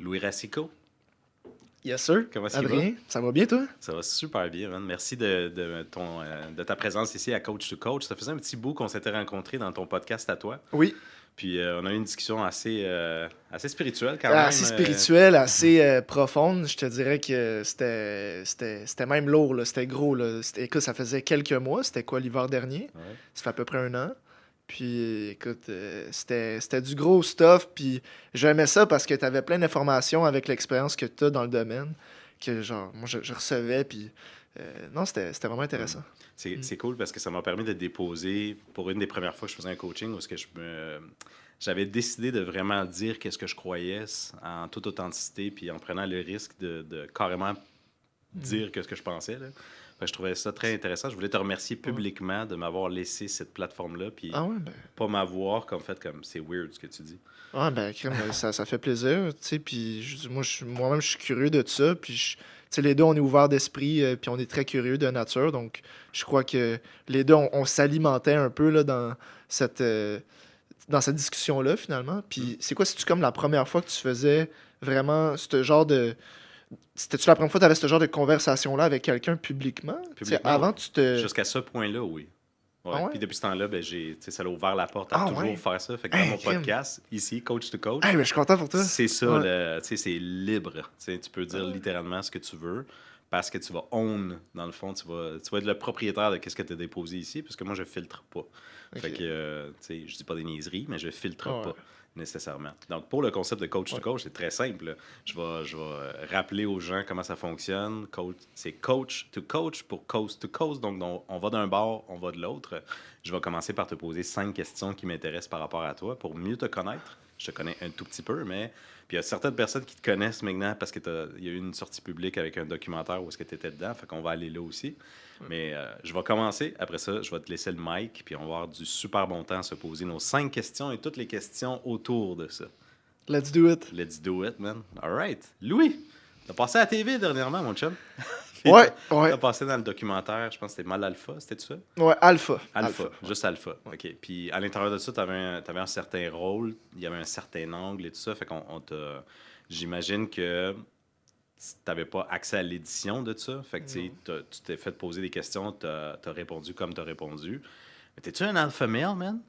Louis Racicot, Yes, sir. comment est-ce qu'il va? Adrien, ça va bien, toi? Ça va super bien, man. Merci de ta présence ici à Coach to Coach. Ça faisait un petit bout qu'on s'était rencontrés dans ton podcast à toi. Oui. Puis on a eu une discussion assez spirituelle quand même. Assez spirituelle, assez profonde. Je te dirais que c'était même lourd, là. C'était gros, là. Écoute, ça faisait quelques mois. C'était quoi, l'hiver dernier? Ouais. Ça fait à peu près un an. Puis, écoute, c'était du gros stuff. Puis, j'aimais ça parce que tu avais plein d'informations avec l'expérience que tu as dans le domaine. Que, genre, moi, je recevais. Puis, non, c'était vraiment intéressant. C'est cool parce que ça m'a permis de déposer pour une des premières fois que je faisais un coaching où j'avais décidé de vraiment dire qu'est-ce que je croyais en toute authenticité puis en prenant le risque de carrément dire ce que je pensais. Là. Fait que je trouvais ça très intéressant. Je voulais te remercier publiquement de m'avoir laissé cette plateforme-là puis Ah ouais, ben. pas m'avoir comme c'est weird ce que tu dis. Ah ben, crème, ça fait plaisir, tu sais, puis moi-même, je suis curieux de ça, puis tu sais, les deux, on est ouverts d'esprit, puis on est très curieux de nature, donc je crois que les deux, on s'alimentait un peu, là, cette, euh, dans cette discussion-là, finalement. Puis c'est quoi, c'est-tu comme la première fois que tu faisais vraiment ce genre de... C'était-tu la première fois que tu avais ce genre de conversation-là avec quelqu'un publiquement? Tu sais, Publiquement, avant, oui. tu te... Jusqu'à ce point-là, oui. Ah Ouais. ouais? Puis depuis ce temps-là, ben, ça l'a ouvert la porte à Ah toujours ouais? faire ça. Fait que dans Hey, mon crème! podcast, ici, Coach to Coach, Hey, ben, je suis content pour toi! c'est ça, Ouais. c'est libre. Tu peux dire Ah littéralement ce que tu veux parce que tu vas own, dans le fond, tu vas être le propriétaire de ce que tu as déposé ici, parce que moi, je filtre pas. Fait ok. que, je dis pas des niaiseries, mais je filtre Ah ouais. pas nécessairement. Donc, pour le concept de coach to Ouais. coach, c'est très simple. Là. Je vais rappeler aux gens comment ça fonctionne. C'est coach pour coast to coast. Donc, on va d'un bord, on va de l'autre. Je vais commencer par te poser 5 questions qui m'intéressent par rapport à toi pour mieux te connaître. Je te connais un tout petit peu, mais puis il y a certaines personnes qui te connaissent maintenant parce qu'il y a eu une sortie publique avec un documentaire où est-ce que tu étais dedans. Fait qu'on va aller là aussi. Mais je vais commencer. Après ça, je vais te laisser le mic. Puis on va avoir du super bon temps à se poser nos 5 questions et toutes les questions autour de ça. Let's do it! Let's do it, man. All right. Louis, t'as passé à la TV dernièrement, mon chum. Puis Ouais, t'as ouais, passé dans le documentaire, je pense que c'était Mal Alpha, c'était ça? ouais, alpha. Alpha, Ouais. juste Alpha. OK. Puis à l'intérieur de ça, t'avais un certain rôle, il y avait un certain angle et tout ça. Fait qu'on on t'a. J'imagine que t'avais pas accès à l'édition de ça. Fait que tu sais, tu t'es fait poser des questions, t'as répondu comme t'as répondu. Mais t'es-tu un alpha male, man?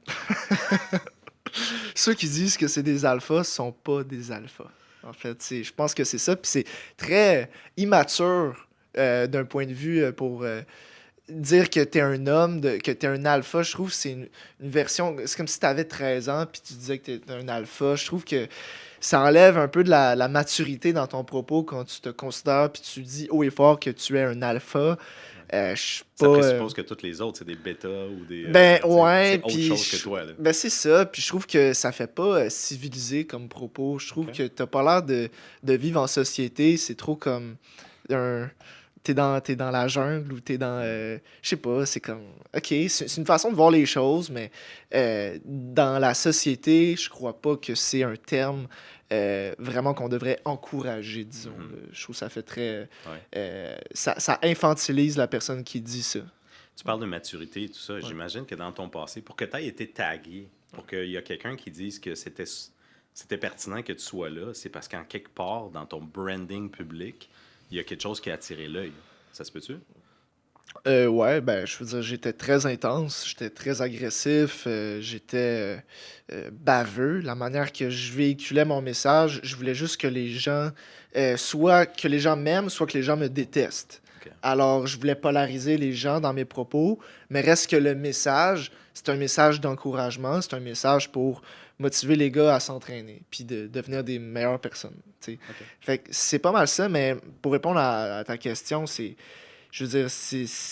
Ceux qui disent que c'est des alphas sont pas des alphas. En fait, je pense que c'est ça. Puis c'est très immature d'un point de vue pour dire que t'es un homme, que t'es un alpha. Je trouve que c'est une version. C'est comme si t'avais 13 ans puis tu disais que t'es un alpha. Je trouve que ça enlève un peu de la maturité dans ton propos quand tu te considères puis tu dis haut et fort que tu es un alpha. Je suis Ça pas. présuppose que tous les autres, c'est des bêtas ou des. Ben Tu sais, ouais, c'est autre puis chose que toi, là. ben c'est ça, puis je trouve que ça fait pas civilisé comme propos. Je trouve OK? que t'as pas l'air de vivre en société, c'est trop comme un t'es dans la jungle ou t'es dans je sais pas, c'est comme OK, c'est une façon de voir les choses, mais dans la société, je crois pas que c'est un terme vraiment qu'on devrait encourager, disons. Mhm. Là. Je trouve que ça fait très Ouais. ça infantilise la personne qui dit ça. Tu parles de maturité et tout ça. J'imagine que dans ton passé, pour que tu aies été tagué, pour qu'il y a quelqu'un qui dise que c'était pertinent que tu sois là, c'est parce qu'en quelque part, dans ton branding public, il y a quelque chose qui a attiré l'œil. Ça se peut-tu? Ouais, ben, je veux dire, j'étais très intense, j'étais très agressif, j'étais baveux. La manière que je véhiculais mon message, je voulais juste que les gens, soit que les gens m'aiment, soit que les gens me détestent. OK. Alors, je voulais polariser les gens dans mes propos, mais reste que le message, c'est un message d'encouragement, c'est un message pour motiver les gars à s'entraîner, puis de devenir des meilleures personnes. Tu sais. OK. Fait que c'est pas mal ça, mais pour répondre à ta question, je veux dire,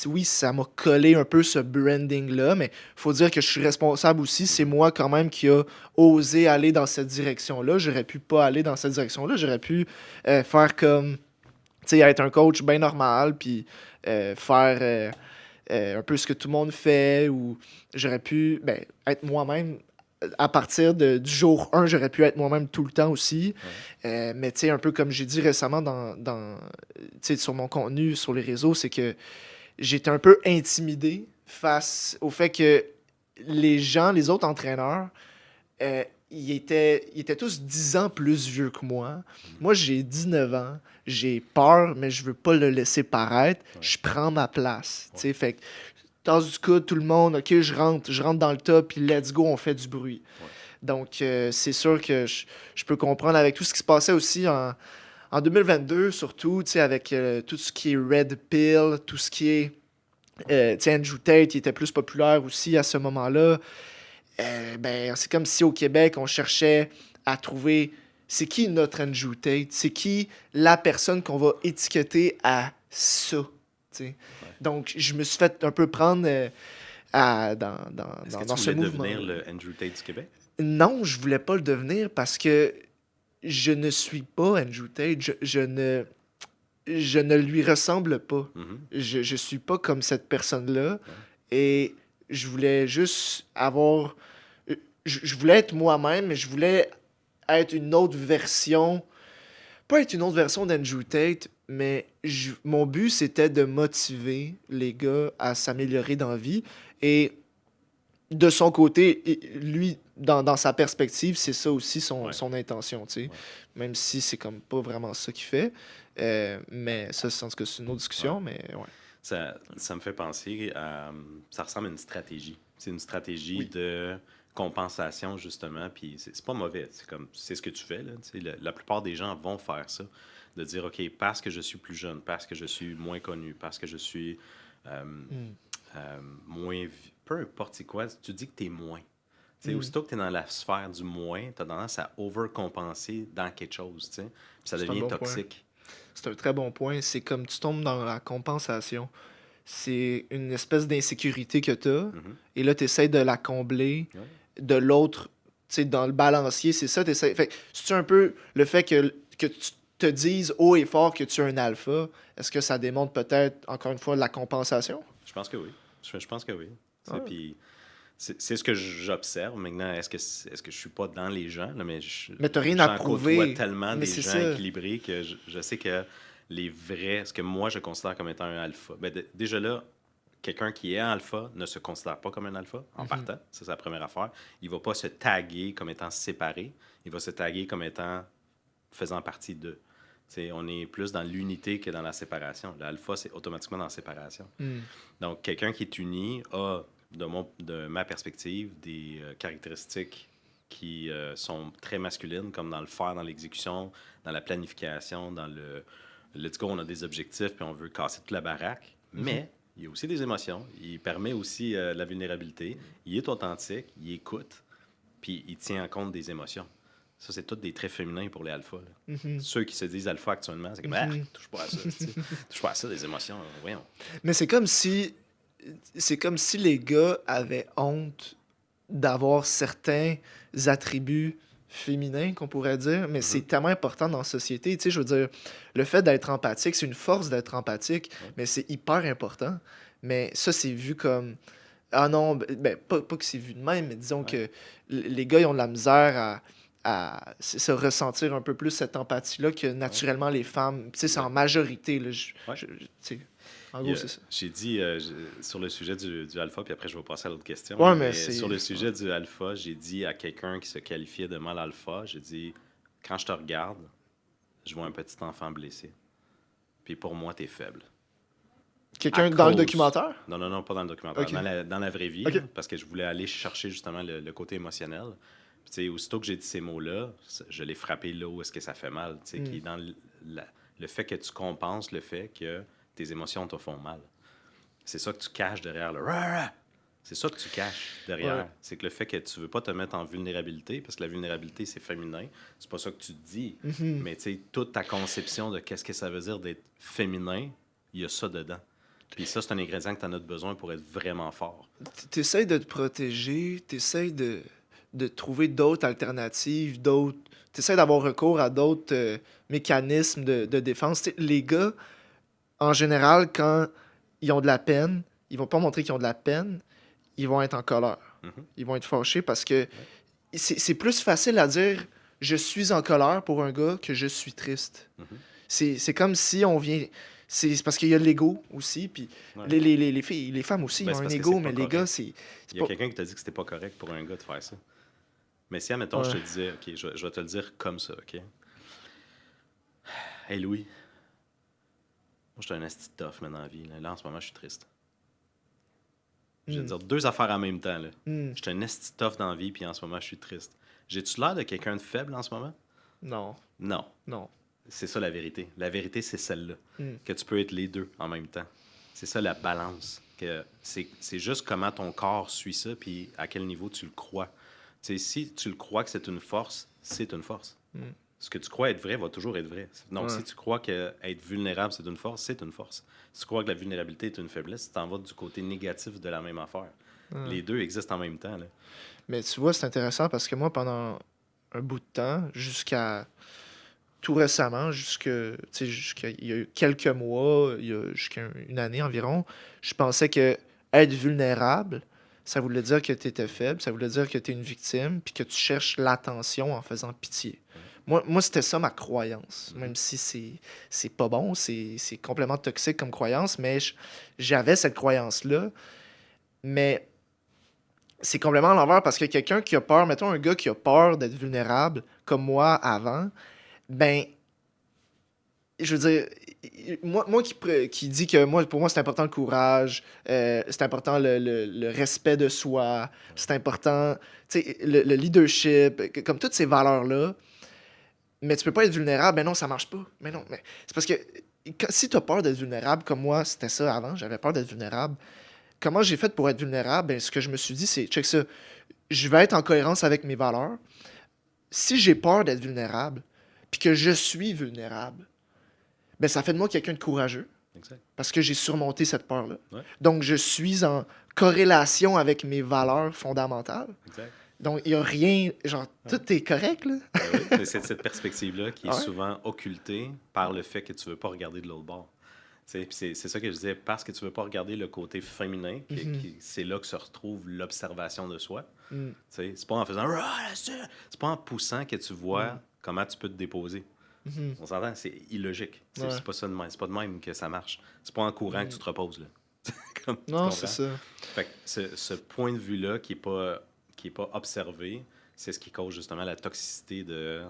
oui, ça m'a collé un peu ce branding-là, mais faut dire que je suis responsable aussi. C'est moi quand même qui a osé aller dans cette direction-là. J'aurais pu pas aller dans cette direction-là. J'aurais pu faire comme, tu sais, être un coach bien normal, puis faire un peu ce que tout le monde fait, ou j'aurais pu être moi-même. À partir du jour 1, j'aurais pu être moi-même tout le temps aussi. Ouais. Mais tu sais, un peu comme j'ai dit récemment sur mon contenu sur les réseaux, c'est que j'étais un peu intimidé face au fait que les gens, les autres entraîneurs, ils étaient tous 10 ans plus vieux que moi. Mhm. Moi, j'ai 19 ans. J'ai peur, mais je veux pas le laisser paraître. Ouais. Je prends ma place. Tu Ouais. sais, fait que tasse du coude, tout le monde, ok, je rentre dans le top, puis let's go, on fait du bruit. Ouais. Donc, c'est sûr que je peux comprendre avec tout ce qui se passait aussi en 2022, surtout, tu sais, avec tout ce qui est Red Pill, tout ce qui est. Tu sais, Andrew Tate, il était plus populaire aussi à ce moment-là. Ben, c'est comme si au Québec, on cherchait à trouver c'est qui notre Andrew Tate, c'est qui la personne qu'on va étiqueter à ça. Tu sais. Ouais. Donc, je me suis fait un peu prendre Est-ce que dans tu ce voulais mouvement. devenir le Andrew Tate du Québec? Non, je voulais pas le devenir parce que je ne suis pas Andrew Tate. Je ne lui ressemble pas. Mhm. Je suis pas comme cette personne-là. Ouais. Et je voulais juste avoir. Je voulais être moi-même, mais je voulais être une autre version. Pas être une autre version d'Andrew Tate, mais mon but, c'était de motiver les gars à s'améliorer dans la vie. Et de son côté, lui, dans sa perspective, c'est ça aussi Ouais. son intention, tu sais. Ouais. Même si c'est comme pas vraiment ça qu'il fait. Mais ça, en tout cas, c'est une autre discussion, Ouais. mais ouais. Ça me fait penser à. Ça ressemble à une stratégie. C'est une stratégie Oui. de compensation, justement. Puis c'est pas mauvais. C'est ce que tu fais. Là, tu sais, la plupart des gens vont faire ça. De dire, OK, parce que je suis plus jeune, parce que je suis moins connu, parce que je suis euh, Mm. moins. Peu importe c'est quoi, tu dis que tu es moins. Tu sais, Mm. aussitôt que tu es dans la sphère du moins, tu as tendance à overcompenser dans quelque chose. Tu sais. Puis ça C'est un devient bon point. toxique. C'est un très bon point. C'est comme tu tombes dans la compensation. C'est une espèce d'insécurité que tu as. Mhm. Et là, tu essaies de la combler Ouais. de l'autre, tu sais, dans le balancier. C'est ça, Fait que c'est un peu le fait que tu te dises haut et fort que tu es un alpha. Est-ce que ça démontre peut-être, encore une fois, la compensation? Je pense que oui. Je pense que oui. Tu sais, Ah. puis c'est ce que j'observe. Maintenant, est-ce que je suis pas dans les gens, là, mais Mais t'as rien à j'en côtoie prouver. tellement Mais des c'est gens ça. équilibrés que je sais que les vrais, ce que moi je considère comme étant un alpha, ben, déjà là, quelqu'un qui est alpha ne se considère pas comme un alpha en Mhm. partant. Ça, c'est la première affaire. Il va pas se taguer comme étant séparé. Il va se taguer comme étant faisant partie de. T'sais, on est plus dans l'unité que dans la séparation. L'alpha, c'est automatiquement dans la séparation. Mm. Donc, quelqu'un qui est uni a, de ma perspective, des caractéristiques qui sont très masculines, comme dans le faire, dans l'exécution, dans la planification, dans le let's go, on a des objectifs, puis on veut casser toute la baraque. Mhm. Mais il y a aussi des émotions. Il permet aussi la vulnérabilité. Il est authentique, il écoute, puis il tient en compte des émotions. Ça, c'est tous des traits féminins pour les alphas. Là. Mhm. Ceux qui se disent alpha actuellement, c'est comme, Mhm. touche pas à ça. Touche pas à ça, des émotions. Voyons. Mais c'est comme si les gars avaient honte d'avoir certains attributs féminins, qu'on pourrait dire, mais c'est Mhm. tellement important dans la société. Tu sais, je veux dire, le fait d'être empathique, c'est une force d'être empathique, Ouais. mais c'est hyper important. Mais ça, c'est vu comme. Ah non, pas que c'est vu de même, mais disons Ouais. que les gars, ils ont de la misère à se ressentir un peu plus cette empathie-là que naturellement les femmes. Tu sais, c'est en Exact. majorité. Là, Ouais. tu sais, en gros, c'est ça. J'ai dit sur le sujet du alpha, puis après je vais passer à l'autre question. Ouais, là, mais mais sur c'est. le sujet du alpha, j'ai dit à quelqu'un qui se qualifiait de mal alpha, j'ai dit, quand je te regarde, je vois un petit enfant blessé. Puis pour moi, t'es faible. À Quelqu'un dans le cause. documentaire? Non, non, non, pas dans le documentaire. Ok. Dans la vraie vie, Ok. là, parce que je voulais aller chercher justement le côté émotionnel. Puis, tu sais, aussitôt que j'ai dit ces mots-là, je l'ai frappé là où est-ce que ça fait mal. Tu sais, qui est dans le fait que tu compenses le fait que tes émotions te font mal. C'est ça que tu caches derrière le rah-rah. C'est ça que tu caches derrière. Ouais. C'est que le fait que tu veux pas te mettre en vulnérabilité, parce que la vulnérabilité, c'est féminin. C'est pas ça que tu te dis. Mhm. Mais tu sais, toute ta conception de qu'est-ce que ça veut dire d'être féminin, il y a ça dedans. Puis ça, c'est un ingrédient que tu en as besoin pour être vraiment fort. T'essayes de te protéger, t'essayes de trouver d'autres alternatives, t'essayes d'avoir recours à d'autres mécanismes de défense. Tu sais, les gars, en général, quand ils ont de la peine, ils vont pas montrer qu'ils ont de la peine, ils vont être en colère. Mhm. Ils vont être fâchés parce que Ouais. c'est plus facile à dire je suis en colère pour un gars que je suis triste. Mhm. C'est comme si on vient. C'est parce qu'il y a l'ego aussi, puis Ouais. les filles, les femmes aussi, Ben, ils ont c'est un parce que ego, c'est mais pas les gars, correct. c'est Il y a pas. quelqu'un qui t'a dit que c'était pas correct pour un gars de faire ça. Mais si, admettons, je Ouais. te disais, OK, je vais te le dire comme ça, OK? Hey Louis, moi, je suis un esti de tough, mais dans la vie. Là, en ce moment, je suis triste. Je vais te Hmm. dire deux affaires en même temps, là. Hmm. Je suis un esti de tough dans la vie, puis en ce moment, je suis triste. J'ai-tu l'air de quelqu'un de faible en ce moment? Non, Non. non. C'est ça la vérité. La vérité, c'est celle-là. Hmm. Que tu peux être les deux en même temps. C'est ça la balance. Que c'est juste comment ton corps suit ça, puis à quel niveau tu le crois. Tu sais, si tu le crois que c'est une force, c'est une force. Hmm. Ce que tu crois être vrai va toujours être vrai. Donc, Ouais. si tu crois que être vulnérable, c'est une force, c'est une force. Si tu crois que la vulnérabilité est une faiblesse, tu t'en vas du côté négatif de la même affaire. Ouais. Les deux existent en même temps. Là. Mais tu vois, c'est intéressant parce que moi, pendant un bout de temps, jusqu'à tout récemment, jusqu'à il y a eu quelques mois, jusqu'à une année environ, je pensais que être vulnérable, ça voulait dire que tu étais faible, ça voulait dire que tu es une victime, puis que tu cherches l'attention en faisant pitié. Ouais. Moi c'était ça ma croyance, Mhm. même si c'est pas bon, c'est complètement toxique comme croyance, mais j'avais cette croyance-là. Mais c'est complètement à l'envers parce que quelqu'un qui a peur, mettons un gars qui a peur d'être vulnérable, comme moi avant, ben, je veux dire, moi qui dit que pour moi, c'est important le courage, c'est important le respect de soi, c'est important, tu sais, le leadership, comme toutes ces valeurs-là, mais tu peux pas être vulnérable, ben non, ça marche pas. Mais non, mais c'est parce que si tu as peur d'être vulnérable, comme moi, c'était ça avant, j'avais peur d'être vulnérable. Comment j'ai fait pour être vulnérable? Ben, ce que je me suis dit, c'est, check ça, je vais être en cohérence avec mes valeurs. Si j'ai peur d'être vulnérable, puis que je suis vulnérable, ben ça fait de moi quelqu'un de courageux, Exact. parce que j'ai surmonté cette peur-là. Ouais, Donc, je suis en corrélation avec mes valeurs fondamentales. exact. Donc, il n'y a rien, genre, Ouais. tout est correct, là. Ben oui, mais c'est cette perspective-là qui est Ouais. souvent occultée par le fait que tu veux pas regarder de l'autre bord. Tu sais, puis c'est ça que je disais, parce que tu veux pas regarder le côté féminin, Mhm. c'est là que se retrouve l'observation de soi. Mm. Tu sais, c'est pas en faisant ah, c'est pas en poussant que tu vois Mm. comment tu peux te déposer. Mhm. On s'entend, c'est illogique. Ouais. C'est pas ça de même. C'est pas de même que ça marche. C'est pas en courant que tu Mm. te reposes là. Tu Non, c'est comprends? ça. Fait que ce point de vue-là qui est pas observé, c'est ce qui cause justement la toxicité de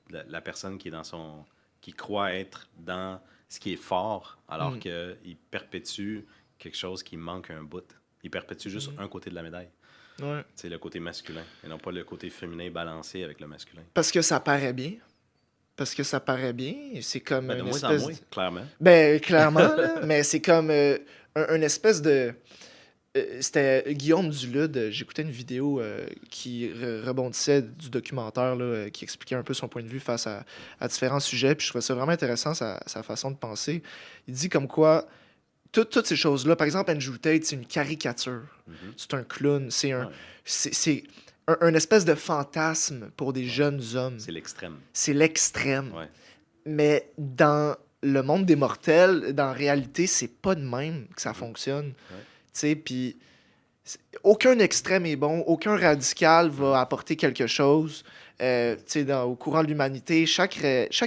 la personne qui est dans son qui croit être dans ce qui est fort alors Mm. qu'il perpétue quelque chose qui manque un bout. Il perpétue juste Mm. un côté de la médaille. Ouais. C'est le côté masculin et non pas le côté féminin balancé avec le masculin. Parce que ça paraît bien. Parce que ça paraît bien. C'est comme Ben, de une moins en espèce moins, clairement. Ben, clairement, là, mais c'est comme une espèce de... c'était Guillaume Dulude, j'écoutais une vidéo qui rebondissait du documentaire, là, qui expliquait un peu son point de vue face à différents sujets, puis je trouvais ça vraiment intéressant, sa façon de penser. Il dit comme quoi, toutes ces choses-là, par exemple, Andrew Tate, c'est une caricature, Mhm. c'est un clown, Ouais, c'est un espèce de fantasme pour des ouais. jeunes hommes. C'est l'extrême. C'est l'extrême. Ouais. Mais dans le monde des mortels, dans la réalité, c'est pas de même que ça Mhm. fonctionne. Ouais. Tu sais, puis aucun extrême est bon, aucun radical va Mhm. apporter quelque chose. Tu sais, au courant de l'humanité, chaque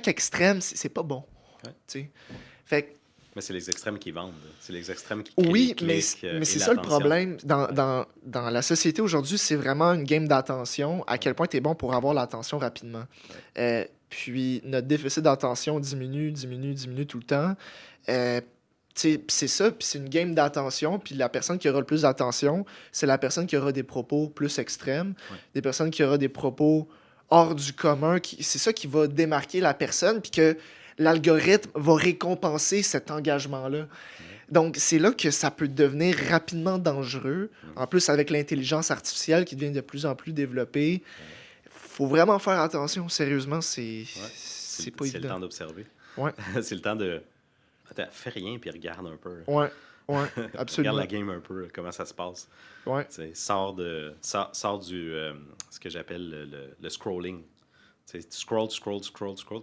extrême, c'est pas bon. Ouais. Tu sais. Fait que, Mais c'est les extrêmes qui vendent. C'est les extrêmes qui créent les oui, mais, clics mais et c'est ça le l'attention. problème. Ouais. Dans la société aujourd'hui, c'est vraiment une game d'attention. À Ouais. quel point tu es bon pour avoir l'attention rapidement. Ouais. Puis notre déficit d'attention diminue, diminue, diminue tout le temps. Euh, tu sais, c'est ça, puis c'est une game d'attention. Puis la personne qui aura le plus d'attention, c'est la personne qui aura des propos plus extrêmes, Ouais. des personnes qui aura des propos hors du commun. C'est ça qui va démarquer la personne, puis que l'algorithme va récompenser cet engagement-là. Ouais. Donc, c'est là que ça peut devenir rapidement dangereux. Mhm. En plus, avec l'intelligence artificielle qui devient de plus en plus développée, Ouais. faut vraiment faire attention. Sérieusement, Ouais. c'est pas C'est le évident. temps d'observer. Ouais, C'est le temps de. Attends, fais rien puis regarde un peu. ouais, ouais, Regarde absolument. la game un peu, comment ça se passe. Ouais, Tu sais, sors du ce que j'appelle le scrolling. Tu sais, tu scrolls, tu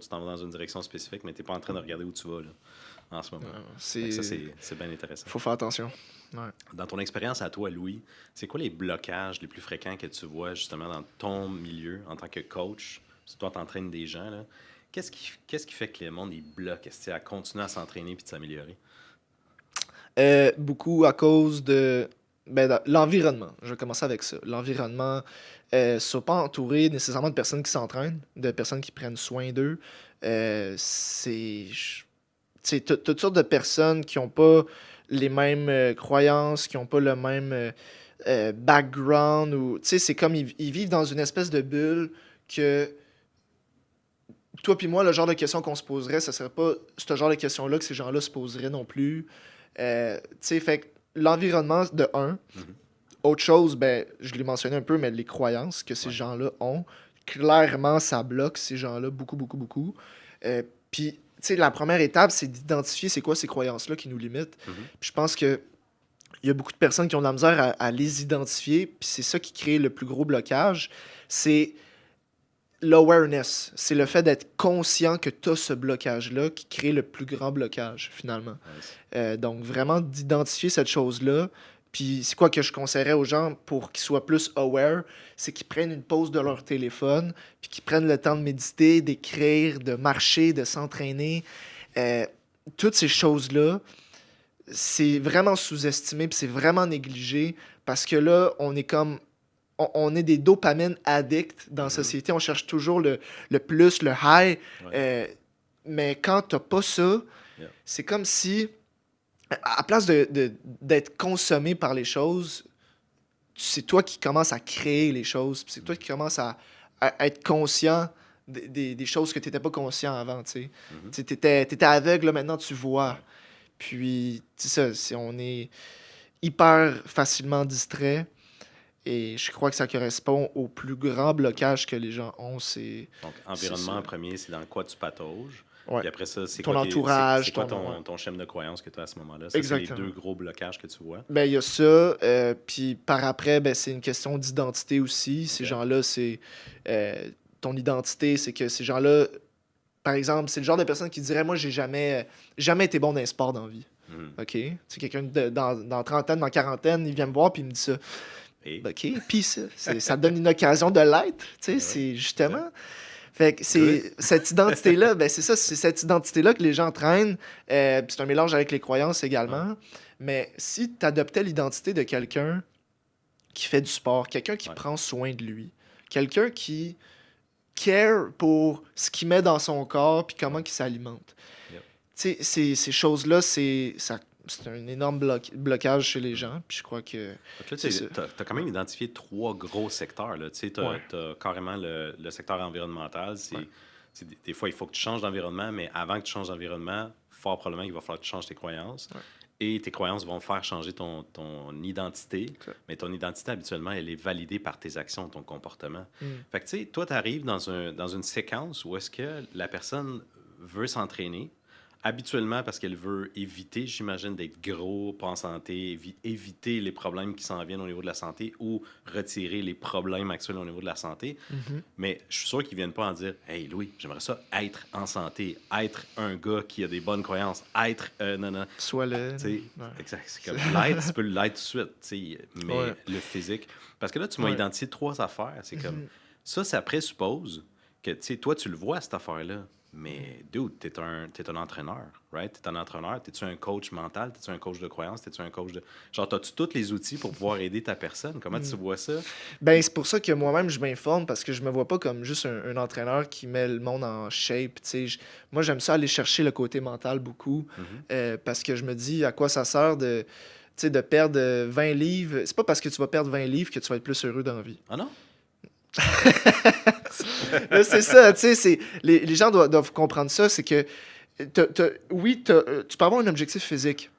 t'en vas dans une direction spécifique, mais tu n'es pas en train de regarder où tu vas là, en ce moment. Fait que ça, c'est bien intéressant. faut faire attention. Ouais. Dans ton expérience à toi, Louis, c'est quoi les blocages les plus fréquents que tu vois justement dans ton milieu en tant que coach? Si toi, tu entraînes des gens, là, qu'est-ce qui fait que le monde il bloque à continuer à s'entraîner et de s'améliorer? Beaucoup à cause de Ben, l'environnement, je vais commencer avec ça. L'environnement, sois pas entouré nécessairement de personnes qui s'entraînent, de personnes qui prennent soin d'eux. C'est. Tu sais, toutes sortes de personnes qui n'ont pas les mêmes croyances, qui n'ont pas le même background. Ou, tu sais, c'est comme ils vivent dans une espèce de bulle que toi puis moi, le genre de questions qu'on se poserait, ce serait pas ce genre de questions-là que ces gens-là se poseraient non plus. Tu sais, fait que l'environnement, de un. Mhm. Autre chose, ben, je l'ai mentionné un peu, mais les croyances que ces Ouais. gens-là ont, clairement, ça bloque ces gens-là beaucoup, beaucoup, beaucoup. Puis, tu sais, la première étape, c'est d'identifier c'est quoi ces croyances-là qui nous limitent. Mhm. Puis je pense que il y a beaucoup de personnes qui ont de la misère à les identifier, puis c'est ça qui crée le plus gros blocage. C'est l'awareness. C'est le fait d'être conscient que tu as ce blocage-là qui crée le plus grand blocage, finalement. Nice. Donc, vraiment d'identifier cette chose-là. Puis, c'est quoi que je conseillerais aux gens pour qu'ils soient plus aware, c'est qu'ils prennent une pause de leur téléphone, puis qu'ils prennent le temps de méditer, d'écrire, de marcher, de s'entraîner. Euh, Toutes ces choses-là, c'est vraiment sous-estimé, puis c'est vraiment négligé, parce que là, on est comme on est des dopamines addicts dans la Mhm. société. On cherche toujours le plus, le high. Ouais. Mais quand t'as pas ça, Yeah. c'est comme si, à place d'être consommé par les choses, c'est toi qui commences à créer les choses. Puis c'est toi qui commences à être conscient des choses que tu n'étais pas conscient avant. Tu sais. Mhm. Tu étais aveugle, là, maintenant tu vois. Ouais. Puis, c'est ça, on est hyper facilement distrait. Et je crois que ça correspond au plus grand blocage que les gens ont. Donc, C'est ça. environnement en premier, c'est dans quoi tu patauges. Ouais. Puis après ça, c'est Ton quoi, c'est entourage, quoi ouais. ton schéma de croyance que tu as à ce moment-là? Ça, c'est les deux Exactement. gros blocages que tu vois. Ben, il y a ça. Puis par après, ben, c'est une question d'identité aussi. Ces OK? gens-là, c'est euh, ton identité, c'est que ces gens-là, par exemple, c'est le genre de personne qui dirait, moi, j'ai jamais été bon dans les sports dans la vie. Mhm. OK? C'est quelqu'un dans trentaine, dans quarantaine, il vient me voir puis il me dit ça. Et? Ben, OK, puis ça te donne une occasion de l'être. Tu sais, Ben oui, c'est exact. justement. Fait que Good. c'est cette identité-là, ben c'est ça, c'est cette identité-là que les gens traînent. Puis c'est un mélange avec les croyances Ouais. également. Mais si tu adoptais l'identité de quelqu'un qui fait du sport, quelqu'un qui Ouais. prend soin de lui, quelqu'un qui care pour ce qu'il met dans son corps puis comment Ouais. il s'alimente. Yep. Tu sais, ces choses-là, c'est un énorme blocage chez les Mhm. gens. Puis je crois que Donc là, c'est tu ça. as quand même identifié trois gros secteurs. Tu Ouais, as carrément le secteur environnemental. ouais. Des fois, il faut que tu changes d'environnement, mais avant que tu changes d'environnement, fort probablement, il va falloir que tu changes tes croyances. Ouais. Et tes croyances vont faire changer ton identité. Exact. Mais ton identité, habituellement, elle est validée par tes actions, ton comportement. Mm. Fait que, tu sais, toi, tu arrives dans une séquence où est-ce que la personne veut s'entraîner, habituellement parce qu'elle veut éviter, j'imagine, d'être gros, pas en santé, éviter les problèmes qui s'en viennent au niveau de la santé ou retirer les problèmes actuels au niveau de la santé. Mhm. Mais je suis sûr qu'ils viennent pas en dire Hey Louis, j'aimerais ça être en santé, être un gars qui a des bonnes croyances, être. Non, non. Soit le. Tu sais, Ouais. exact. C'est comme l'être, tu peux l'être tout de suite, tu sais, mais Ouais. le physique. Parce que là, tu m'as Ouais. identifié trois affaires. C'est comme Mhm. ça présuppose que, tu sais, toi, tu le vois, cette affaire-là. Mais, dude, t'es un entraîneur, right? T'es un entraîneur. T'es-tu un coach mental? T'es-tu un coach de croyance? T'es-tu un coach de. Genre, t'as-tu tous les outils pour pouvoir aider ta personne? Comment tu Mm. vois ça? Ben, c'est pour ça que moi-même, je m'informe parce que je me vois pas comme juste un entraîneur qui met le monde en shape. Tu sais. Moi, j'aime ça aller chercher le côté mental beaucoup Mhm. parce que je me dis à quoi ça sert tu sais, de perdre 20 livres. C'est pas parce que tu vas perdre 20 livres que tu vas être plus heureux dans la vie. Ah non? Là, c'est ça, tu sais, les gens doivent comprendre ça, c'est que oui, tu peux avoir un objectif physique,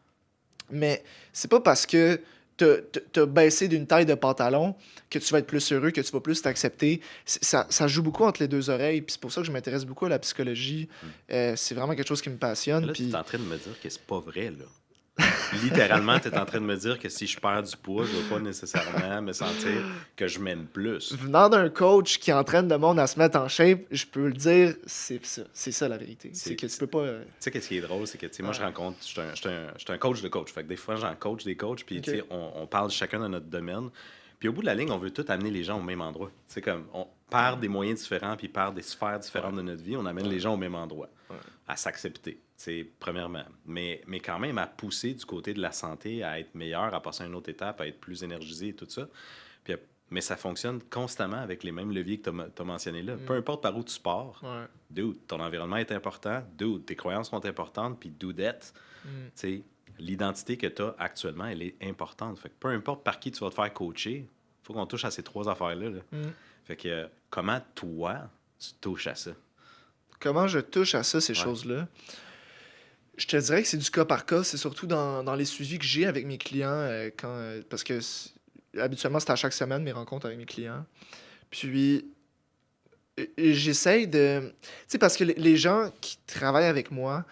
mais c'est pas parce que t'as baissé d'une taille de pantalon que tu vas être plus heureux, que tu vas plus t'accepter. Ça joue beaucoup entre les deux oreilles, puis c'est pour ça que je m'intéresse beaucoup à la psychologie. Hmm. C'est vraiment quelque chose qui me Mais passionne, là, tu es puis en train de me dire que c'est pas vrai, là. Littéralement, tu es en train de me dire que si je perds du poids, je ne vais pas nécessairement me sentir que je mène plus. venant d'un coach qui entraîne le monde à se mettre en shape, je peux le dire, c'est ça la vérité. C'est que tu peux pas... Tu sais, qu'est-ce qui est drôle, c'est que, tu sais, moi, je Ouais. rencontre, je suis un coach de coach. Fait que des fois, j'en coach des coachs, puis, Ok. tu sais, on parle chacun de notre domaine. Puis au bout de la ligne, on veut tout amener les gens au même endroit. C'est comme, on part Ouais. des moyens différents, puis part des sphères Ouais. différentes de notre vie, on amène Ouais. les gens au même endroit, Ouais. à s'accepter, premièrement. Mais quand même à pousser du côté de la santé, à être meilleur, à passer à une autre étape, à être plus énergisé et tout ça. Puis, mais ça fonctionne constamment avec les mêmes leviers que tu as mentionnés là. Peu Mm. importe par où tu pars, Ouais. dude, ton environnement est important, dude, tes croyances sont importantes, puis do that. Mm. Tu sais, l'identité que tu as actuellement, elle est importante. Fait que peu importe par qui tu vas te faire coacher, faut qu'on touche à ces trois affaires-là. Là. Mm. Fait que comment toi, tu touches à ça? Comment je touche à ça, ces Ouais. choses-là? Je te dirais que c'est du cas par cas. C'est surtout dans les suivis que j'ai avec mes clients. Parce que habituellement, c'est à chaque semaine mes rencontres avec mes clients. Puis, j'essaye de. Tu sais, parce que les gens qui travaillent avec moi,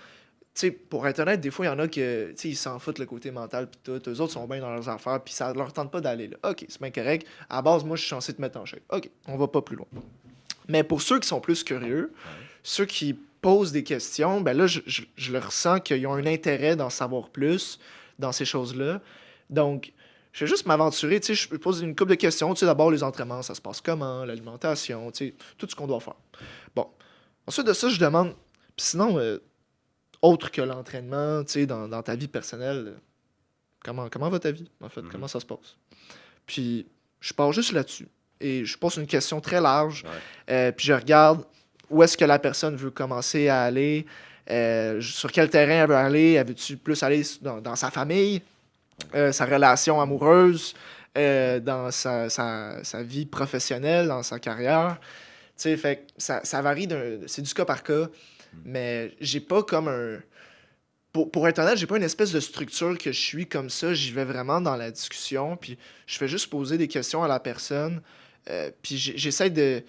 tu sais, pour être honnête, des fois, il y en a que, tu sais, ils s'en foutent le côté mental, puis tout. Eux autres sont bien dans leurs affaires, puis ça leur tente pas d'aller là. OK, c'est bien correct. À la base, moi, je suis censé te mettre en shape. OK, on va pas plus loin. Mais pour ceux qui sont plus curieux, Ouais. ceux qui posent des questions, ben là, je le ressens qu'ils ont un intérêt d'en savoir plus dans ces choses-là. Donc, je vais juste m'aventurer, tu sais, je pose une couple de questions. Tu sais, d'abord, les entraînements, ça se passe comment, l'alimentation, tu sais, tout ce qu'on doit faire. Bon. Ensuite de ça, je demande, puis sinon, autre que l'entraînement, tu sais, dans ta vie personnelle, comment va ta vie, en fait? Mhm. Comment ça se passe? Puis, je pars juste là-dessus. Et je pose une question très large. Ouais. Puis, je regarde où est-ce que la personne veut commencer à aller, sur quel terrain elle veut aller. Elle veut-tu plus aller dans sa famille, sa relation amoureuse, dans sa vie professionnelle, dans sa carrière? Tu sais, fait que ça varie, c'est du cas par cas. Mhm. Mais j'ai pas comme un. Pour être honnête, j'ai pas une espèce de structure que je suis comme ça. J'y vais vraiment dans la discussion, puis je fais juste poser des questions à la personne. Puis j'essaie de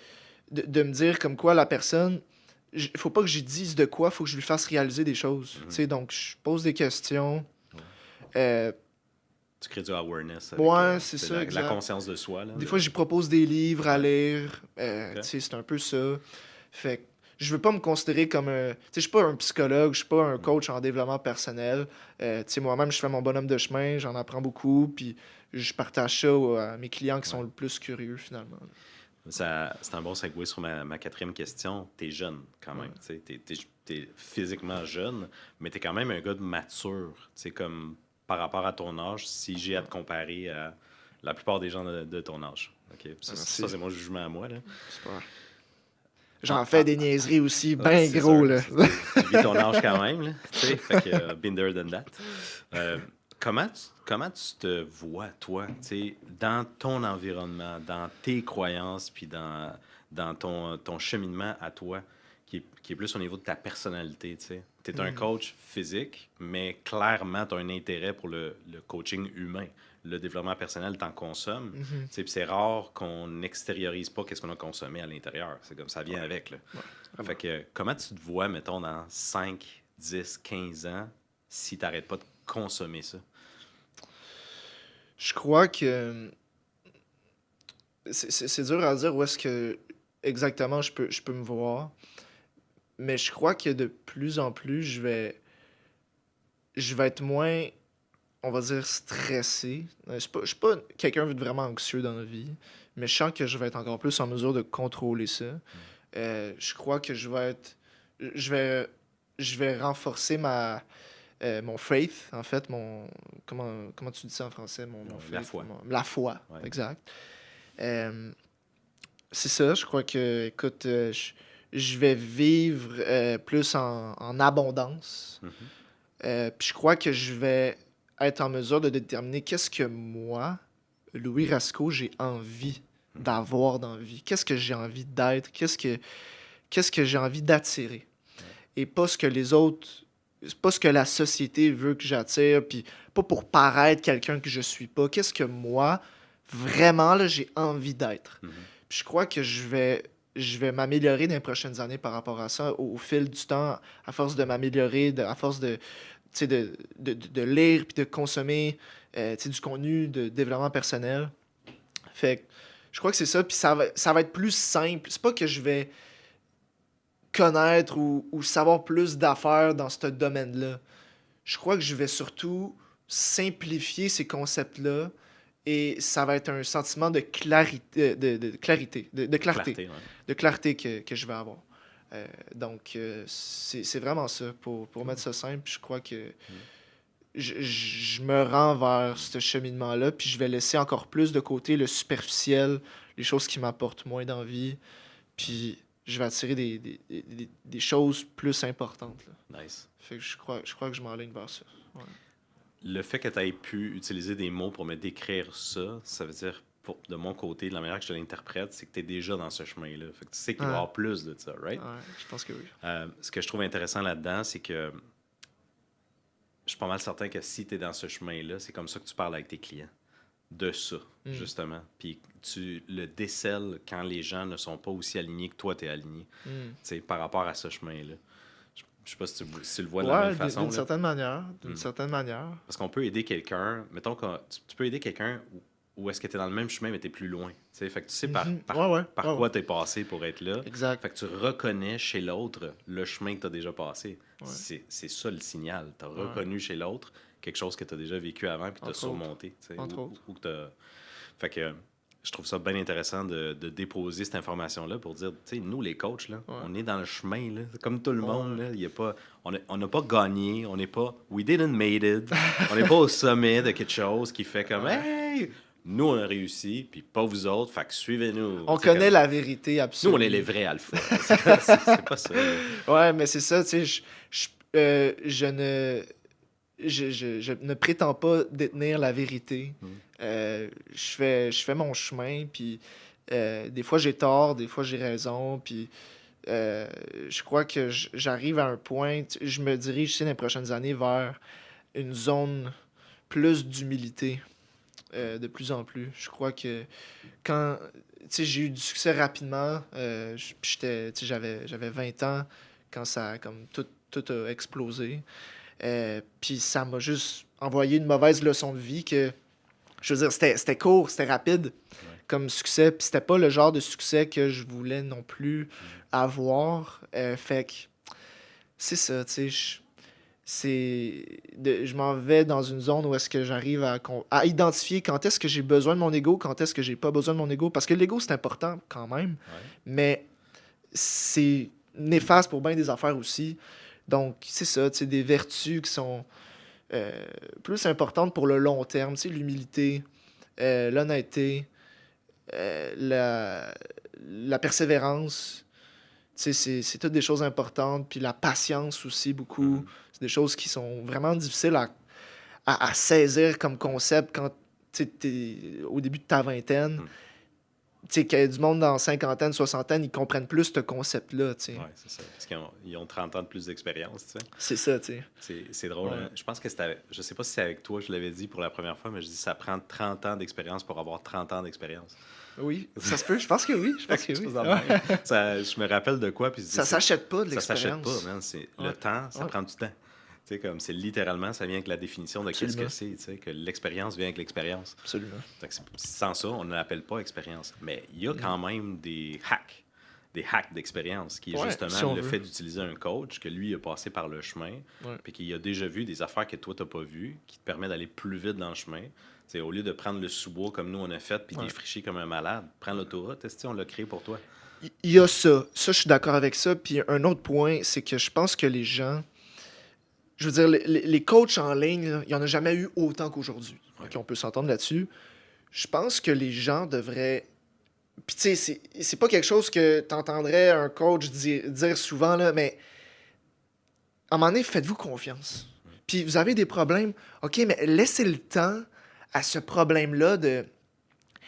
me dire comme quoi la personne. Faut pas que j'y dise de quoi, faut que je lui fasse réaliser des choses. Tu Mhm. sais, donc je pose des questions. Ouais. Euh, Tu crées du awareness avec ouais, c'est ça, la exact. conscience de soi. Là, Des fois, j'y propose des livres à Ouais. lire. Tu OK. sais, c'est un peu ça. Fait que je veux pas me considérer comme un. Tu sais, je suis pas un psychologue, je suis pas un coach en développement personnel. Tu sais, moi-même, je fais mon bonhomme de chemin, j'en apprends beaucoup, puis je partage ça à mes clients qui Ouais. sont le plus curieux, finalement. C'est un bon segue sur ma quatrième question. T'es jeune quand Ouais. même. T'es physiquement jeune, mais t'es quand même un gars de mature. Comme par rapport à ton âge, si j'ai à te comparer à la plupart des gens de ton âge. OK? Puis Ça, Merci. c'est mon jugement à moi. Là. Super. Ah, J'en fais ah, des niaiseries aussi, ah, ben c'est gros, sûr. là. Tu vis ton âge quand même. Là, fait que been there than that. Euh, comment tu te vois, toi, dans ton environnement, dans tes croyances, puis dans ton cheminement à toi, qui est plus au niveau de ta personnalité, tu es un Hmm. coach physique, mais clairement, tu as un intérêt pour le coaching humain. Le développement personnel, t'en consommes. Mhm. Puis c'est rare qu'on n'extériorise pas qu'est-ce qu'on a consommé à l'intérieur. C'est comme ça vient avec. Là. Ouais, Fait vraiment. que comment tu te vois, mettons, dans 5, 10, 15 ans, si tu n'arrêtes pas de consommer ça? Je crois que c'est dur à dire où est-ce que exactement je peux me voir. Mais je crois que de plus en plus, je vais être moins, on va dire, stressé. Je suis pas quelqu'un de vraiment anxieux dans la vie, mais je sens que je vais être encore plus en mesure de contrôler ça. Je crois que je vais, je vais renforcer mon faith, en fait, comment tu dis ça en français, mon La faith, foi. la foi, Ouais. exact. Euh, c'est ça, je crois que, écoute, je vais vivre plus en abondance. Mhm. Puis je crois que je vais être en mesure de déterminer qu'est-ce que moi, Louis Rasco, j'ai envie d'avoir dans la vie. Qu'est-ce que j'ai envie d'être? Qu'est-ce que j'ai envie d'attirer? Ouais. Et pas ce que les autres, pas ce que la société veut que j'attire, puis pas pour paraître quelqu'un que je suis pas. Qu'est-ce que moi, vraiment, là, j'ai envie d'être? Mhm. Puis je crois que je vais m'améliorer dans les prochaines années par rapport à ça, au fil du temps, à force de m'améliorer, à force de, tu sais, de lire puis de consommer tu sais, du contenu de développement personnel. Fait que je crois que c'est ça, puis ça va être plus simple. C'est pas que je vais connaître ou savoir plus d'affaires dans ce domaine-là. Je crois que je vais surtout simplifier ces concepts-là et ça va être un sentiment de clarité, de clarté, Clarté, ouais. que je vais avoir. Donc, c'est vraiment ça. Pour mettre ça simple, je crois que Mm. je me rends vers ce cheminement-là, puis je vais laisser encore plus de côté le superficiel, les choses qui m'apportent moins d'envie, puis je vais attirer des choses plus importantes, là. Nice. Fait que je crois que je m'enligne vers ça. Ouais. Le fait que tu aies pu utiliser des mots pour me décrire ça, ça veut dire, de mon côté, de la manière que je te l'interprète, c'est que tu es déjà dans ce chemin-là. Fait que tu sais qu'il va y Ouais, avoir plus de ça, right? ouais, je pense que oui. Ce que je trouve intéressant là-dedans, c'est que je suis pas mal certain que si tu es dans ce chemin-là, c'est comme ça que tu parles avec tes clients. De ça, Mm. justement. Puis tu le décèles quand les gens ne sont pas aussi alignés que toi, tu es aligné. Mm. Tu sais, par rapport à ce chemin-là. Je sais pas si tu le vois de la Ouais, même façon. d'une Là. certaine manière. D'une Mm. certaine manière. Parce qu'on peut aider quelqu'un, mettons que tu peux aider quelqu'un où est-ce que tu es dans le même chemin, mais tu es plus loin. T'sais, fait que tu sais Mhm. Ouais, ouais, par ouais, quoi ouais. tu es passé pour être là. Exact. Fait que tu reconnais chez l'autre le chemin que tu as déjà passé. Ouais, C'est ça le signal. Tu as ouais. reconnu chez l'autre quelque chose que tu as déjà vécu avant puis tu as Entre autres. surmonté. T'sais, Entre autres. ou que t'as... Fait que je trouve ça bien intéressant de déposer cette information-là pour dire, tu sais, nous, les coachs, là, Ouais. on est dans le chemin, là, comme tout le monde. Ouais. Là, il y a pas, on n'a pas gagné, on n'est pas... We didn't made it. On n'est pas au sommet de quelque chose qui fait comme, Ouais. hey, nous, on a réussi, puis pas vous autres, fait que suivez-nous. On Tu sais, connaît comme, la vérité nous, on est les absolue. vrais alphas. C'est pas ça. Là. Ouais, mais c'est ça, tu sais, je ne prétends pas détenir la vérité. Mm. Je fais mon chemin, puis des fois j'ai tort, des fois j'ai raison, puis je crois que j'arrive à un point, je me dirige, tu sais, dans les prochaines années vers une zone plus d'humilité, de plus en plus. Je crois que quand, tu sais, j'ai eu du succès rapidement, puis tu sais, j'avais 20 ans quand ça a comme tout a explosé. Puis ça m'a juste envoyé une mauvaise leçon de vie que, je veux dire, c'était court, c'était rapide Ouais. comme succès, puis c'était pas le genre de succès que je voulais non plus avoir. Fait que c'est ça, tu sais, je m'en vais dans une zone où est-ce que j'arrive à identifier quand est-ce que j'ai besoin de mon ego, quand est-ce que j'ai pas besoin de mon ego, parce que l'ego c'est important quand même, Ouais. mais c'est néfaste pour bien des affaires aussi. Donc, c'est ça, tu sais, des vertus qui sont plus importantes pour le long terme, tu sais, l'humilité, l'honnêteté, la persévérance, tu sais, c'est toutes des choses importantes. Puis la patience aussi, beaucoup. Mhm. C'est des choses qui sont vraiment difficiles à saisir comme concept quand tu es au début de ta vingtaine. Mhm. Tu sais, qu'il y a du monde dans cinquantaine, soixantaine, ils comprennent plus ce concept-là, tu sais. Ouais, c'est ça. Parce qu'ils ont 30 ans de plus d'expérience, tu sais. C'est ça, tu sais. C'est drôle. Ouais. Hein? Je pense que c'était. Je sais pas si c'est avec toi, je l'avais dit pour la première fois, mais je dis ça prend 30 ans d'expérience pour avoir 30 ans d'expérience. Oui, ça se peut. Je pense que oui. Je pense que Quelque oui. chose dans le même. Je me rappelle de quoi, puis je dis, Ça s'achète pas de ça s'achète l'expérience. pas, man. Le Ouais. temps, ça Ouais. prend du temps. Tu sais, comme c'est littéralement, ça vient avec la définition de qu'est-ce Absolument. que c'est, tu sais, que l'expérience vient avec l'expérience. Absolument. Fait que sans ça, on ne l'appelle pas expérience. Mais il y a quand même des hacks d'expérience, qui est Ouais, justement si on le veut. fait d'utiliser un coach, que lui a passé par le chemin, Ouais. puis qu'il a déjà vu des affaires que toi, tu n'as pas vues, qui te permet d'aller plus vite dans le chemin. T'sais, au lieu de prendre le sous-bois comme nous, on a fait, puis Ouais. défricher comme un malade, prends l'autoroute, on l'a créé pour toi. Il y a ça. Ça, je suis d'accord avec ça. Puis un autre point, c'est que je pense que les gens. Je veux dire, les coachs en ligne, là, il n'y en a jamais eu autant qu'aujourd'hui. Ouais. OK, on peut s'entendre là-dessus. Je pense que les gens devraient. Puis, tu sais, c'est pas quelque chose que tu entendrais un coach dire souvent, là, mais à un moment donné, faites-vous confiance. Puis, vous avez des problèmes. OK, mais laissez le temps à ce problème-là de.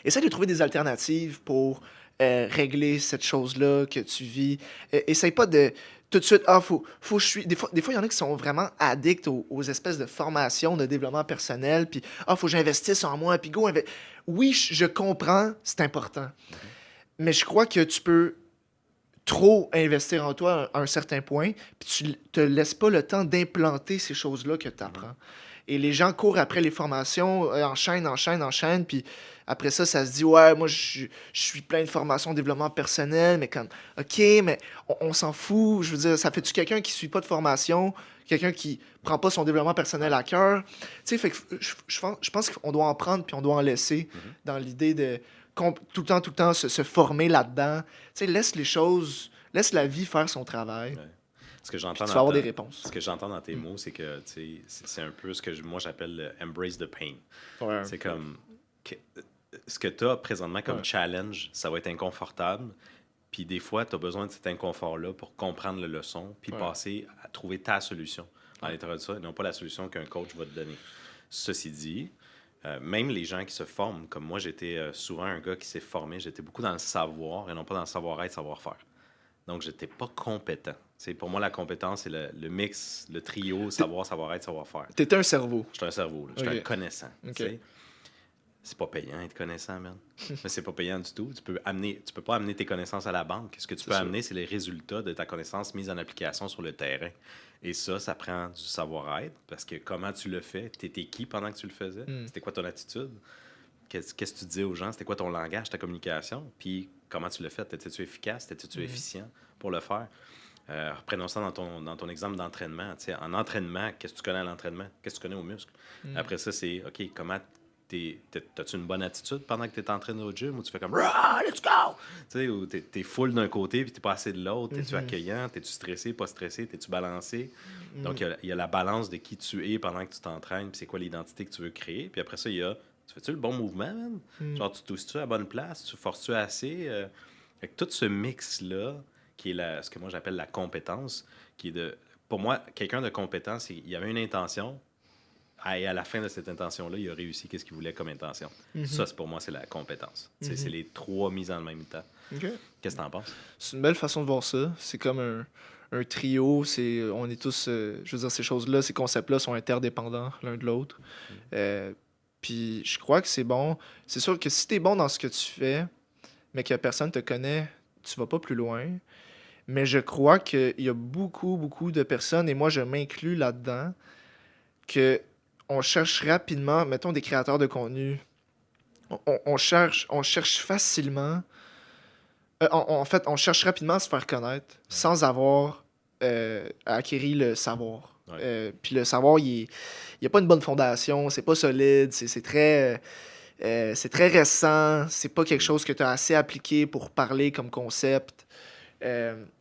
Essaye de trouver des alternatives pour régler cette chose-là que tu vis. Essaye pas de tout de suite, faut que je suis. Des fois, il y en a qui sont vraiment addicts aux espèces de formations de développement personnel. Puis, faut que j'investisse en moi. Puis, go, oui, je comprends, c'est important. Mais je crois que tu peux trop investir en toi à un certain point, puis tu te laisses pas le temps d'implanter ces choses-là que tu Mhm. apprends. Et les gens courent après les formations, enchaînent, puis après ça, ça se dit, ouais, moi, je suis plein de formations développement personnel, mais comme, ok, mais on s'en fout. Je veux dire, ça fait-tu quelqu'un qui suit pas de formation, quelqu'un qui prend pas son développement personnel Ouais. à cœur? Tu sais, fait que je pense qu'on doit en prendre, puis on doit en laisser Mhm. dans l'idée de tout le temps se former là-dedans. Tu sais, laisse la vie faire son travail, Ouais. Ce que puis j'entends tu vas dans avoir des ce réponses. que j'entends dans tes Mm. mots, c'est que c'est un peu ce que moi j'appelle le embrace the pain. Ouais, un C'est peu. comme ce que tu as présentement comme Ouais, challenge, ça va être inconfortable. Puis des fois, tu as besoin de cet inconfort-là pour comprendre la leçon, puis ouais, passer à trouver ta solution à ouais. l'intérieur de ça, et non pas la solution qu'un coach va te donner. Ceci dit, même les gens qui se forment, comme moi, j'étais souvent un gars qui s'est formé, j'étais beaucoup dans le savoir et non pas dans le savoir-être, savoir-faire. Donc, j'étais pas compétent. Pour moi, la compétence, c'est le mix, le trio, T'es- savoir, savoir-être, savoir-faire. T'étais un cerveau. J'étais un cerveau, j'étais un Ok, connaissant. ok. C'est pas payant être connaissant, man. Mais c'est pas payant du tout. Tu peux pas amener tes connaissances à la banque. Ce que tu C'est peux ça. amener, c'est les résultats de ta connaissance mise en application sur le terrain. Et ça prend du savoir-être parce que comment tu le fais, t'étais qui pendant que tu le faisais? Hmm. C'était quoi ton attitude? Qu'est-ce que tu disais aux gens? C'était quoi ton langage, ta communication? Puis comment tu le fais? Étais-tu efficace? Étais-tu Hmm. efficient pour le faire? Reprenons ça dans ton exemple d'entraînement. En entraînement, qu'est-ce que tu connais à l'entraînement? Qu'est-ce que tu connais aux muscles? Hmm. Après ça, c'est OK, comment t'as-tu une bonne attitude pendant que tu es en train au gym ou tu fais comme Rah, let's go! Tu sais, ou t'es full d'un côté puis t'es pas assez de l'autre, t'es-tu Mhm. accueillant, t'es-tu stressé, pas stressé, t'es-tu balancé? Hmm. Donc, il y a la balance de qui tu es pendant que tu t'entraînes, puis c'est quoi l'identité que tu veux créer. Puis après ça, il y a tu fais-tu le bon mouvement, man? Hmm. Genre, tu tousses-tu à la bonne place? Tu forces-tu assez? Fait que tout ce mix-là, qui est ce que moi j'appelle la compétence, qui est de. Pour moi, quelqu'un de compétent, il y avait une intention, et à la fin de cette intention-là, il a réussi qu'est-ce qu'il voulait comme intention. Mhm. Ça, pour moi, c'est la compétence. C'est Mhm. les trois mises en même temps. Ok. Qu'est-ce que t'en penses? C'est une belle façon de voir ça. C'est comme un trio. On est tous. Je veux dire, ces choses-là, ces concepts-là sont interdépendants l'un de l'autre. Mm. Euh, Puis je crois que c'est bon. C'est sûr que si t'es bon dans ce que tu fais, mais que personne te connaît, tu vas pas plus loin. Mais je crois qu'il y a beaucoup, beaucoup de personnes, et moi je m'inclus là-dedans, que on cherche rapidement, mettons des créateurs de contenu, on cherche facilement, en fait, on cherche rapidement à se faire connaître Ouais. sans avoir acquéri le savoir. Ouais. Puis le savoir, il n'y a pas une bonne fondation, c'est pas solide, c'est très récent, c'est pas quelque Mm. chose que tu as assez appliqué pour parler comme concept.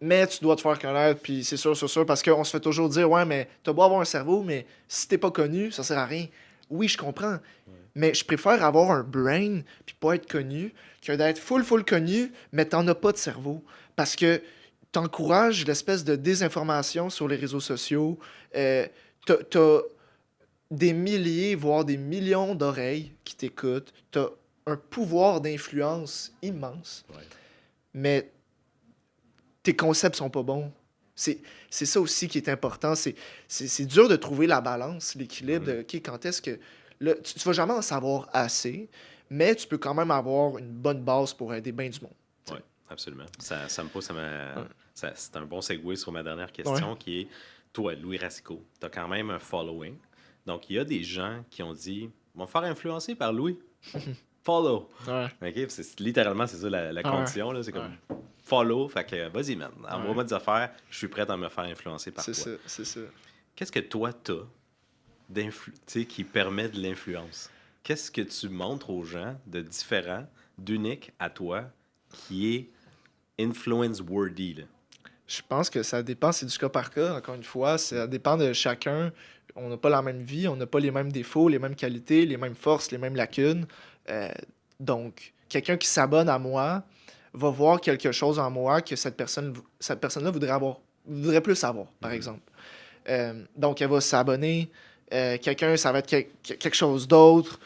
Mais tu dois te faire connaître, puis c'est sûr, parce qu'on se fait toujours dire, ouais, mais t'as beau avoir un cerveau, mais si t'es pas connu, ça sert à rien. Oui, je comprends, Ouais. mais je préfère avoir un brain, puis pas être connu, que d'être full connu, mais t'en as pas de cerveau. Parce que t'encourages l'espèce de désinformation sur les réseaux sociaux. T'as des milliers, voire des millions d'oreilles qui t'écoutent. T'as un pouvoir d'influence immense, Ouais. mais tes concepts sont pas bons. C'est ça aussi qui est important. C'est dur de trouver la balance, l'équilibre Mhm. de OK, quand est-ce que. Là, tu vas jamais en savoir assez, mais tu peux quand même avoir une bonne base pour aider bien du monde. Tu Oui, sais. absolument. Ça me pousse à Ouais. c'est un bon segue sur ma dernière Ouais. question qui est toi, Louis Racicot, tu as quand même un following. Donc, il y a des gens qui ont dit vont faire influencer par Louis. Follow. Ouais. OK? Littéralement, c'est ça la Ouais. condition. Là. C'est Ouais. comme follow. Fait que vas-y, man. Ouais. Envoie-moi des affaires. Je suis prêt à me faire influencer par C'est toi. ça. C'est ça. Qu'est-ce que toi, qui permet de l'influence? Qu'est-ce que tu montres aux gens de différent, d'unique à toi, qui est influence-worthy, là? Je pense que ça dépend, c'est du cas par cas, encore une fois. Ça dépend de chacun. On n'a pas la même vie, on n'a pas les mêmes défauts, les mêmes qualités, les mêmes forces, les mêmes lacunes. Euh, donc, quelqu'un qui s'abonne à moi va voir quelque chose en moi que cette personne-là voudrait plus savoir, par Mhm. exemple. Donc, elle va s'abonner. Quelqu'un, ça va être quelque chose d'autre.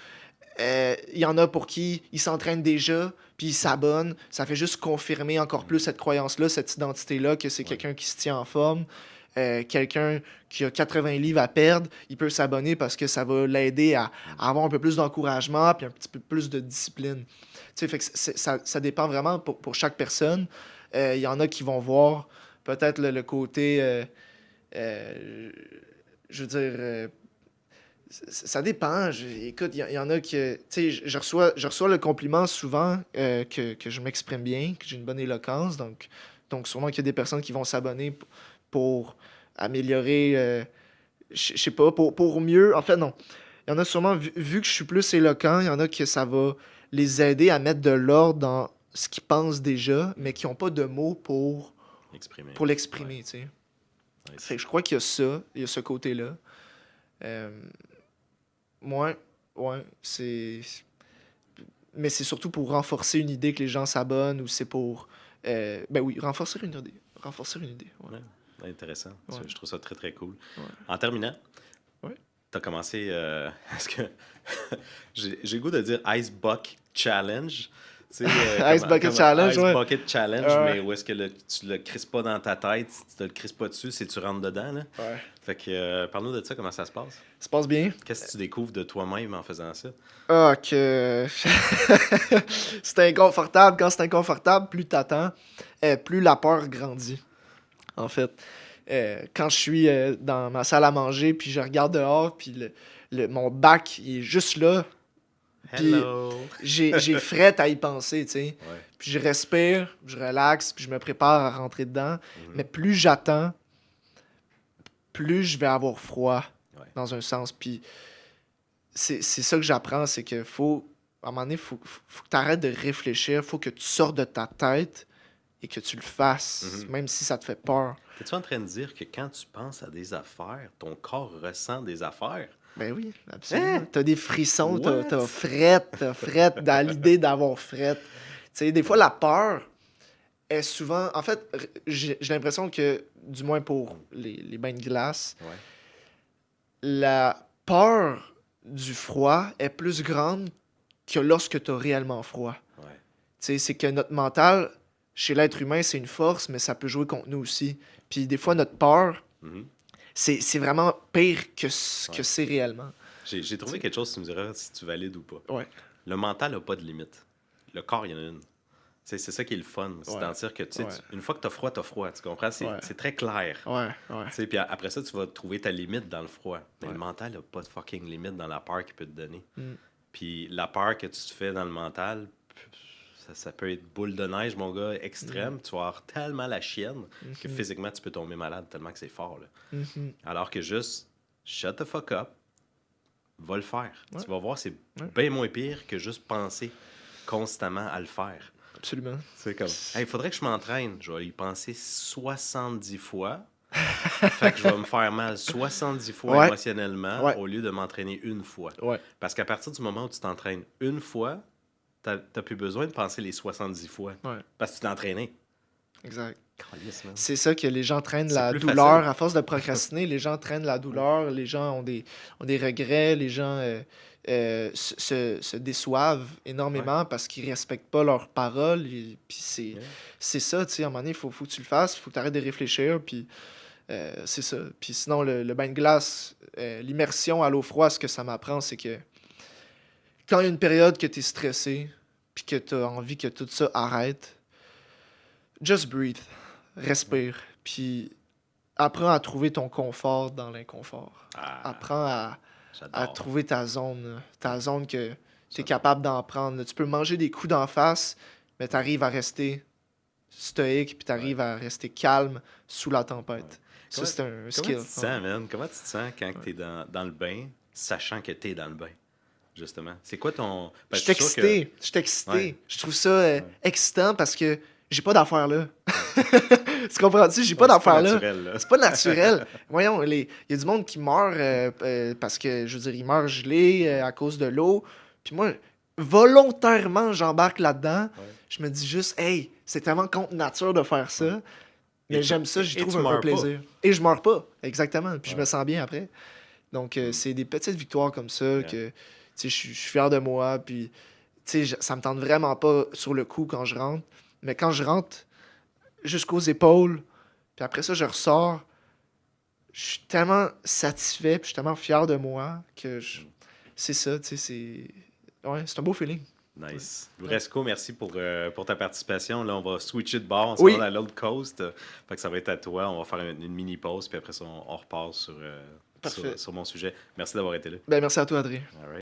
Il y en a pour qui ils s'entraînent déjà, puis ils s'abonnent. Ça fait juste confirmer encore plus cette croyance-là, cette identité-là, que c'est Ouais. quelqu'un qui se tient en forme. Quelqu'un qui a 80 livres à perdre, il peut s'abonner parce que ça va l'aider à avoir un peu plus d'encouragement, puis un petit peu plus de discipline. Tu sais, fait que ça dépend vraiment pour chaque personne. Il y en a qui vont voir peut-être le côté, euh, je veux dire, ça dépend. Écoute, il y en a que, tu sais, je reçois le compliment souvent que je m'exprime bien, que j'ai une bonne éloquence. Donc sûrement qu'il y a des personnes qui vont s'abonner pour améliorer, je sais pas, pour mieux. En fait, non. Il y en a sûrement, vu que je suis plus éloquent, il y en a que ça va les aider à mettre de l'ordre dans ce qu'ils pensent déjà, mais qui n'ont pas de mots Exprimer. pour Ouais. l'exprimer, tu sais. Nice. Fait que je crois qu'il y a ça, il y a ce côté-là. Euh, ouais, ouais, c'est... Mais c'est surtout pour renforcer une idée que les gens s'abonnent ou c'est pour... ben oui, renforcer une idée. Renforcer une idée, ouais. Ouais. Intéressant. Ouais. Je trouve ça très, très cool. Ouais. En terminant, Ouais. tu as commencé... Est-ce que... j'ai le goût de dire Ice Bucket Challenge. Tu sais, Ice Bucket Challenge, Ice ouais. Bucket Challenge, Ouais. mais où est-ce que tu le crisses pas dans ta tête, tu te le crisses pas dessus, c'est tu rentres dedans, là. Ouais. Fait que, parle-nous de ça, comment ça se passe? Ça se passe bien. Qu'est-ce que tu découvres de toi-même en faisant ça? Ah, que... c'est inconfortable. Quand c'est inconfortable, plus t'attends, plus la peur grandit, en fait. Quand je suis dans ma salle à manger, puis je regarde dehors, puis mon bac, il est juste là, puis Hello! j'ai frette à y penser, tu sais. Ouais. Puis je respire, je relaxe, puis je me prépare à rentrer dedans. Mhm. Mais plus j'attends, plus je vais avoir froid, Ouais. dans un sens. Puis c'est ça que j'apprends, c'est que à un moment donné, faut que tu arrêtes de réfléchir, faut que tu sortes de ta tête et que tu le fasses, Mhm. même si ça te fait peur. T'es-tu en train de dire que quand tu penses à des affaires, ton corps ressent des affaires? Ben oui, absolument. Hein? T'as des frissons, What? t'as frette dans l'idée d'avoir frette. Tu sais, des fois, la peur est souvent... En fait, j'ai l'impression que, du moins pour les bains de glace, Ouais. la peur du froid est plus grande que lorsque t'as réellement froid. Ouais. Tu sais, c'est que notre mental, chez l'être humain, c'est une force, mais ça peut jouer contre nous aussi. Puis des fois, notre peur, Mhm. c'est vraiment pire que ce que Ouais. c'est réellement. J'ai trouvé T'sais. quelque chose, tu me diras si tu valides ou pas. Ouais. Le mental n'a pas de limite. Le corps, il y en a une. C'est ça qui est le fun. C'est Ouais. d'en dire que, tu sais, Ouais. une fois que t'as froid, t'as froid. Tu comprends? Ouais. C'est très clair. Ouais, ouais. Tu sais, puis après ça, tu vas trouver ta limite dans le froid. Mais Ouais. le mental n'a pas de fucking limite dans la peur qu'il peut te donner. Mm. Puis la peur que tu te fais dans le mental, ça peut être boule de neige, mon gars, extrême. Tu vas avoir tellement la chienne que Mhm. physiquement, tu peux tomber malade tellement que c'est fort. Là. Mhm. Alors que juste, shut the fuck up, va le faire. Ouais. Tu vas voir, c'est Ouais. bien moins pire que juste penser constamment à le faire. Absolument. C'est comme, il faudrait que je m'entraîne. Je vais y penser 70 fois. Fait que je vais me faire mal 70 fois Ouais. émotionnellement Ouais. au lieu de m'entraîner une fois. Ouais. Parce qu'à partir du moment où tu t'entraînes une fois, t'as plus besoin de penser les 70 fois. Ouais. Parce que tu t'es entraîné. Exact. Calisse, man. C'est ça que les gens traînent C'est la plus douleur. facile. À force de procrastiner, les gens traînent la douleur, les gens ont des regrets, les gens se déçoivent énormément parce qu'ils respectent pas leurs paroles. Puis Yeah. c'est ça, tu sais, à un moment donné, il faut que tu le fasses, il faut que tu arrêtes de réfléchir, puis c'est ça. Puis sinon, le bain de glace, l'immersion à l'eau froide, ce que ça m'apprend, c'est que quand il y a une période que tu es stressé, puis que tu as envie que tout ça arrête, just breathe. Respire. Puis apprends à trouver ton confort dans l'inconfort. Ah, Apprends à j'adore. trouver ta zone. Là. Ta zone que tu es J'adore. capable d'en prendre. Là. Tu peux manger des coups d'en face, mais tu arrives à rester stoïque, puis tu arrives à rester calme sous la tempête. Ouais. Ça, c'est un Comment skill. tu te sens, man? Comment tu te sens quand tu es dans le bain, sachant que tu es dans le bain, justement? C'est quoi ton... Je suis sûr que- excité. Je suis excité. Ouais. Je trouve ça excitant parce que j'ai pas d'affaires là. Tu comprends-tu? J'ai pas Ouais, c'est d'affaires là. naturel, là. C'est pas naturel. Voyons, il y a du monde qui meurt parce que, je veux dire, il meurt gelé à cause de l'eau. Puis moi, volontairement, j'embarque là-dedans. Ouais. Je me dis juste, hey, c'est tellement contre nature de faire ça. Ouais. Mais Et j'aime ça, j'y et trouve tu un peu meurs pas. plaisir. Et je meurs pas, exactement. Puis je Ouais. me sens bien après. Donc, c'est des petites victoires comme ça Yeah. que, tu sais, je suis fier de moi. Puis, tu sais, ça me tente vraiment pas sur le coup quand je rentre. Mais quand je rentre jusqu'aux épaules, puis après ça, je ressors, je suis tellement satisfait, puis je suis tellement fier de moi que c'est ça, tu sais, c'est... Ouais, c'est un beau feeling. Nice. Resco, merci pour ta participation. Là, on va switcher de bord. On s'en Oui, va à l'autre coast. Fait que ça va être à toi. On va faire une mini pause, puis après ça, on repart parfait. sur mon sujet. Merci d'avoir été là. Ben, merci à toi, Adrien. All right.